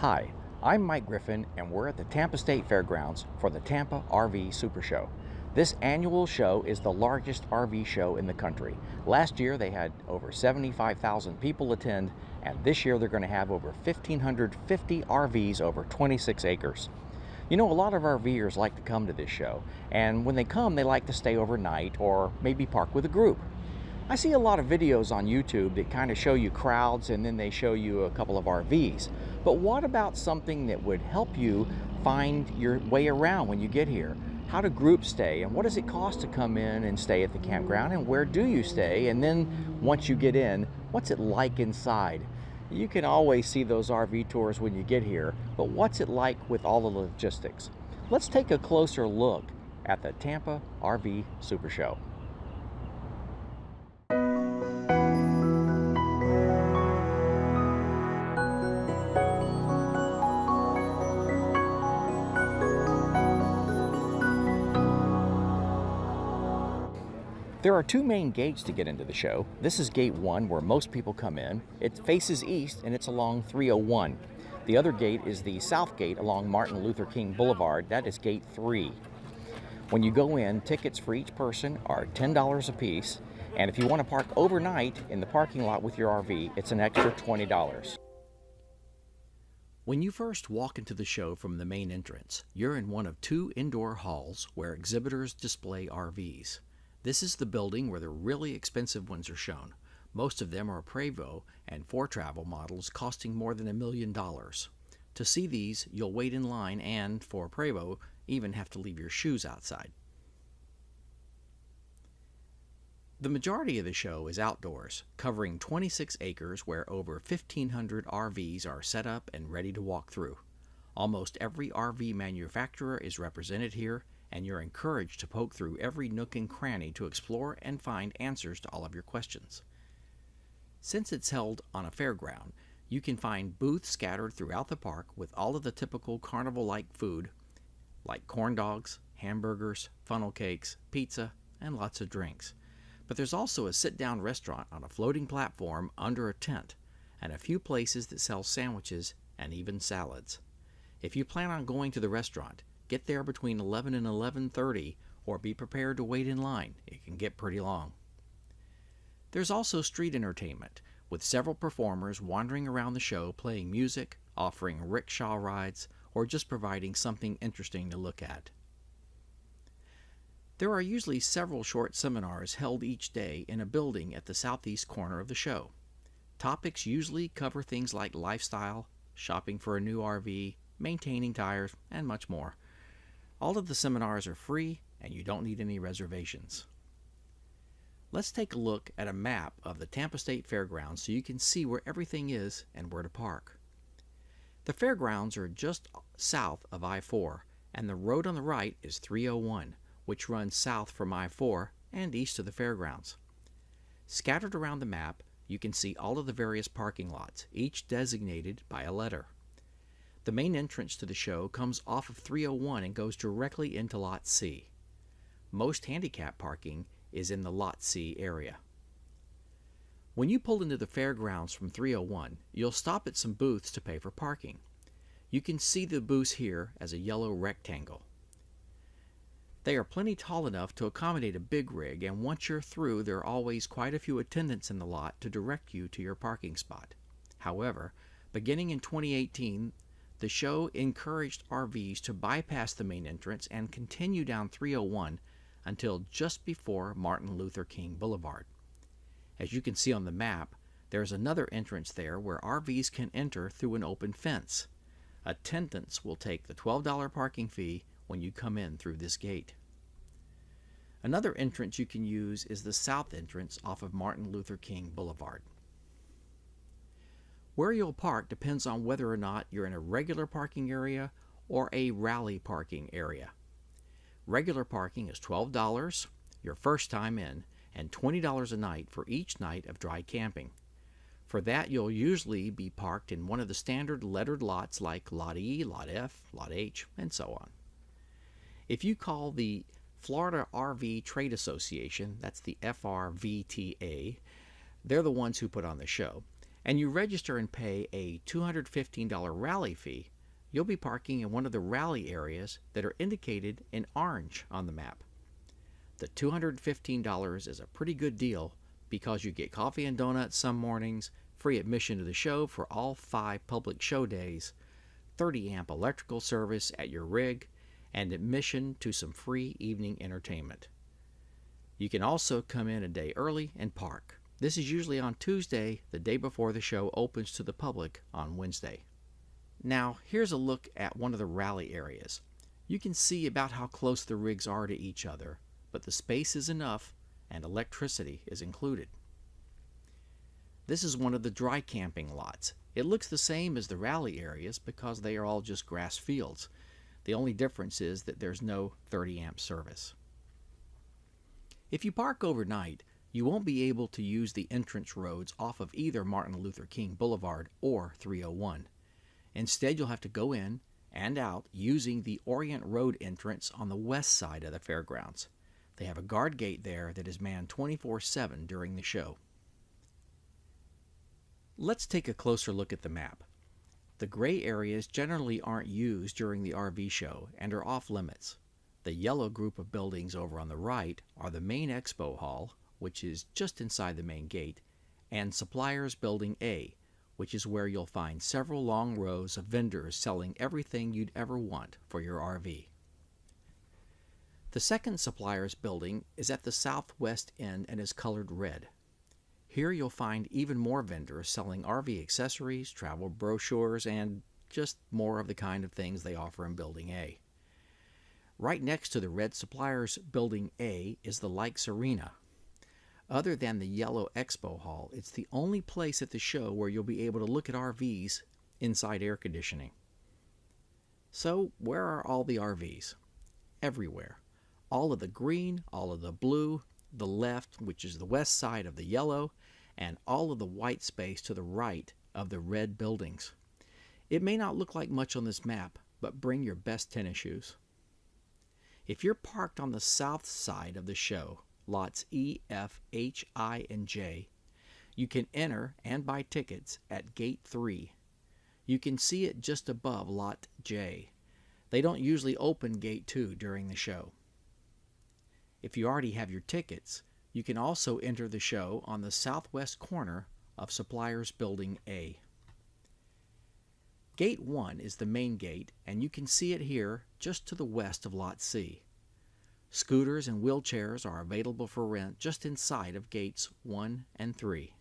Hi, I'm Mike Griffin, and we're at the Tampa State Fairgrounds for the Tampa RV SuperShow. This annual show is the largest RV show in the country. Last year they had over 75,000 people attend, and this year they're going to have over 1,550 RVs over 26 acres. You know, a lot of RVers like to come to this show, and when they come, they like to stay overnight or maybe park with a group. I see a lot of videos on YouTube that kind of show you crowds and then they show you a couple of RVs. But what about something that would help you find your way around when you get here? How do groups stay, and what does it cost to come in and stay at the campground, and where do you stay? And then once you get in, what's it like inside? You can always see those RV tours when you get here, but what's it like with all the logistics? Let's take a closer look at the Tampa RV SuperShow. There are two main gates to get into the show. This is gate 1, where most people come in. It faces east and it's along 301. The other gate is the south gate along Martin Luther King Boulevard. That is gate 3. When you go in, tickets for each person are $10 a piece, and if you want to park overnight in the parking lot with your RV, it's an extra $20. When you first walk into the show from the main entrance, you're in one of two indoor halls where exhibitors display RVs. This is the building where the really expensive ones are shown. Most of them are Prevost and For Travel models costing more than $1 million. To see these, you'll wait in line and, for Prevost, even have to leave your shoes outside. The majority of the show is outdoors, covering 26 acres where over 1,500 RVs are set up and ready to walk through. Almost every RV manufacturer is represented here, and you're encouraged to poke through every nook and cranny to explore and find answers to all of your questions. Since it's held on a fairground, you can find booths scattered throughout the park with all of the typical carnival-like food, like corn dogs, hamburgers, funnel cakes, pizza, and lots of drinks. But there's also a sit-down restaurant on a floating platform under a tent, and a few places that sell sandwiches and even salads. If you plan on going to the restaurant, get there between 11 and 11:30, or be prepared to wait in line. It can get pretty long. There's also street entertainment, with several performers wandering around the show playing music, offering rickshaw rides, or just providing something interesting to look at. There are usually several short seminars held each day in a building at the southeast corner of the show. Topics usually cover things like lifestyle, shopping for a new RV, maintaining tires, and much more. All of the seminars are free, and you don't need any reservations. Let's take a look at a map of the Tampa State Fairgrounds so you can see where everything is and where to park. The fairgrounds are just south of I-4, and the road on the right is 301, which runs south from I-4 and east of the fairgrounds. Scattered around the map, you can see all of the various parking lots, each designated by a letter. The main entrance to the show comes off of 301 and goes directly into Lot C. Most handicap parking is in the Lot C area. When you pull into the fairgrounds from 301, you'll stop at some booths to pay for parking. You can see the booths here as a yellow rectangle. They are plenty tall enough to accommodate a big rig, and once you're through, there are always quite a few attendants in the lot to direct you to your parking spot. However, beginning in 2018, the show encouraged RVs to bypass the main entrance and continue down 301 until just before Martin Luther King Boulevard. As you can see on the map, there's another entrance there where RVs can enter through an open fence. Attendants will take the $12 parking fee when you come in through this gate. Another entrance you can use is the south entrance off of Martin Luther King Boulevard. Where you'll park depends on whether or not you're in a regular parking area or a rally parking area. Regular parking is $12 your first time in, and $20 a night for each night of dry camping. For that, you'll usually be parked in one of the standard lettered lots like Lot E, Lot F, Lot H, and so on. If you call the Florida RV Trade Association, that's the FRVTA, they're the ones who put on the show, and you register and pay a $215 rally fee, you'll be parking in one of the rally areas that are indicated in orange on the map. The $215 is a pretty good deal because you get coffee and donuts some mornings, free admission to the show for all 5 public show days, 30-amp electrical service at your rig, and admission to some free evening entertainment. You can also come in a day early and park. This is usually on Tuesday, the day before the show opens to the public on Wednesday. Now, here's a look at one of the rally areas. You can see about how close the rigs are to each other, but the space is enough and electricity is included. This is one of the dry camping lots. It looks the same as the rally areas because they are all just grass fields. The only difference is that there's no 30-amp service. If you park overnight, you won't be able to use the entrance roads off of either Martin Luther King Boulevard or 301. Instead, you'll have to go in and out using the Orient Road entrance on the west side of the fairgrounds. They have a guard gate there that is manned 24/7 during the show. Let's take a closer look at the map. The gray areas generally aren't used during the RV show and are off limits. The yellow group of buildings over on the right are the main Expo Hall, which is just inside the main gate, and Suppliers Building A, which is where you'll find several long rows of vendors selling everything you'd ever want for your RV. The second Suppliers Building is at the southwest end and is colored red. Here you'll find even more vendors selling RV accessories, travel brochures, and just more of the kind of things they offer in Building A. Right next to the red Suppliers Building A is the Likes Arena. Other than the yellow Expo Hall, it's the only place at the show where you'll be able to look at RVs inside air conditioning. So, where are all the RVs? Everywhere. All of the green, all of the blue, the left, which is the west side of the yellow, and all of the white space to the right of the red buildings. It may not look like much on this map, but bring your best tennis shoes. If you're parked on the south side of the show, lots E, F, H, I, and J, you can enter and buy tickets at Gate 3. You can see it just above Lot J. They don't usually open Gate 2 during the show. If you already have your tickets, you can also enter the show on the southwest corner of Suppliers Building A. Gate 1 is the main gate, and you can see it here just to the west of Lot C. Scooters and wheelchairs are available for rent just inside of Gates 1 and 3.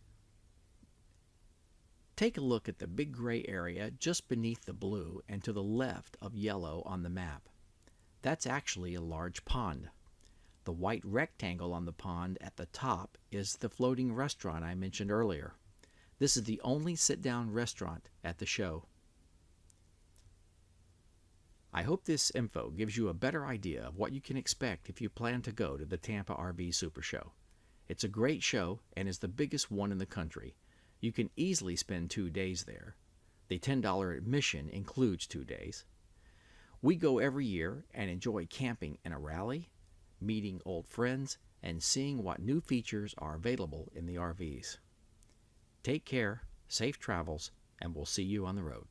Take a look at the big gray area just beneath the blue and to the left of yellow on the map. That's actually a large pond. The white rectangle on the pond at the top is the floating restaurant I mentioned earlier. This is the only sit-down restaurant at the show. I hope this info gives you a better idea of what you can expect if you plan to go to the Tampa RV SuperShow. It's a great show and is the biggest one in the country. You can easily spend 2 days there. The $10 admission includes 2 days. We go every year and enjoy camping in a rally, meeting old friends, and seeing what new features are available in the RVs. Take care, safe travels, and we'll see you on the road.